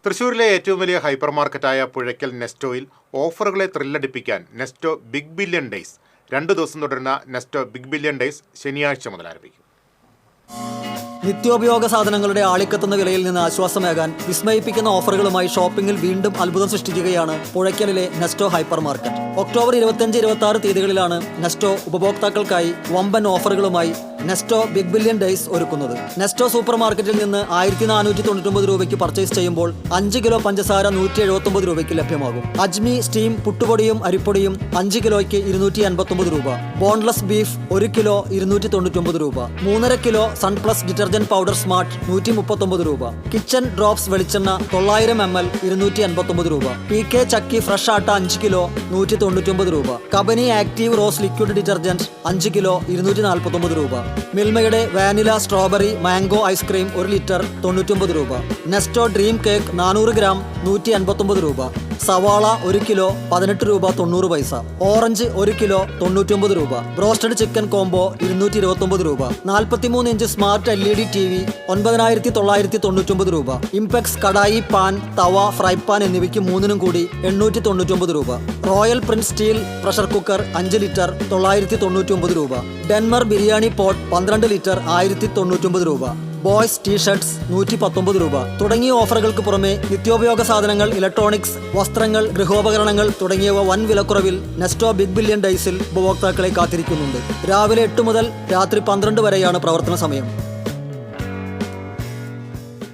തൃശ്ശൂരിലെ ഏറ്റവും വലിയ ഹൈപ്പർ മാർക്കറ്റായ പുഴയ്ക്കൽ നെസ്റ്റോയിൽ ഓഫറുകളെ ത്രില്ലടിപ്പിക്കാൻ നെസ്റ്റോ ബിഗ് ബില്യൺ ഡേയ്സ് 2 ദിവസം തുടരുന്ന നെസ്റ്റോ ബിഗ് ബില്യൺ ഡേയ്സ് ശനിയാഴ്ച മുതൽ ആരംഭിക്കും. നിത്യോപയോഗ സാധനങ്ങളുടെ ആളിക്കത്തുന്ന വിലയിൽ നിന്ന് ആശ്വാസമേകാൻ വിസ്മയിപ്പിക്കുന്ന ഓഫറുകളുമായി ഷോപ്പിംഗിൽ വീണ്ടും അത്ഭുതം സൃഷ്ടിക്കുകയാണ് പുഴയ്ക്കലിലെ നെസ്റ്റോ ഹൈപ്പർ മാർക്കറ്റ്. ഒക്ടോബർ 25-26 തീയതികളിലാണ് നെസ്റ്റോ ഉപഭോക്താക്കൾക്കായി വമ്പൻ ഓഫറുകളുമായി നെസ്റ്റോ ബിഗ് ബില്യൺ ഡേയ്സ് ഒരുക്കുന്നത്. നെസ്റ്റോ സൂപ്പർ മാർക്കറ്റിൽ നിന്ന് 1499 രൂപയ്ക്ക് പർച്ചേസ് ചെയ്യുമ്പോൾ 5 കിലോ പഞ്ചസാര 179 രൂപയ്ക്ക് ലഭ്യമാകും. അജ്മി സ്റ്റീം പുട്ടുപൊടിയും അരിപ്പൊടിയും 5 കിലോയ്ക്ക് 289 രൂപ. ബോൺലെസ് ബീഫ് 1 കിലോ 299 രൂപ. 3.5 kilo Sunplus detergent powder smart 139 രൂപ. കിച്ചൺ ഡ്രോപ്സ് വെളിച്ചെണ്ണ 900 ml 259 രൂപ. PK Chakki fresh Atta 5 kilo 199 രൂപ. Kabani active rose liquid detergent 5 kilo 249 രൂപ. മിൽമയുടെ vanilla strawberry mango ice cream 1 litre 99 രൂപ. നെസ്റ്റോ ഡ്രീം കേക്ക് 400 ഗ്രാം 159 രൂപ. സവാള 1 കിലോ 18 രൂപ 90 പൈസ. ഓറഞ്ച് 1 കിലോ 99 രൂപ. ബ്രോസ്റ്റഡ് ചിക്കൻ കോംബോ 229 രൂപ. 43 ഇഞ്ച് സ്മാർട്ട് LED TV 9999 രൂപ. ഇംപെക്സ് കടായി പാൻ തവ ഫ്രൈ പാൻ എന്നിവയ്ക്ക് 3നും കൂടി 899 രൂപ. Royal Prince steel pressure cooker 5 litre 999 രൂപ. ഡെൻമർ ബിരിയാണി പോട്ട് 12 ലിറ്റർ 1099 രൂപ. ബോയ്സ് ടീഷർട്ട്സ് 119 രൂപ. തുടങ്ങിയ ഓഫറുകൾക്ക് പുറമെ നിത്യോപയോഗ സാധനങ്ങൾ, ഇലക്ട്രോണിക്സ്, വസ്ത്രങ്ങൾ, ഗൃഹോപകരണങ്ങൾ തുടങ്ങിയവ വൻ വിലക്കുറവിൽ നെസ്റ്റോ ബിഗ് ബില്യൺ ഡേയ്സിൽ ഉപഭോക്താക്കളെ കാത്തിരിക്കുന്നുണ്ട്. രാവിലെ 8 മുതൽ രാത്രി 12 വരെയാണ് പ്രവർത്തന സമയം.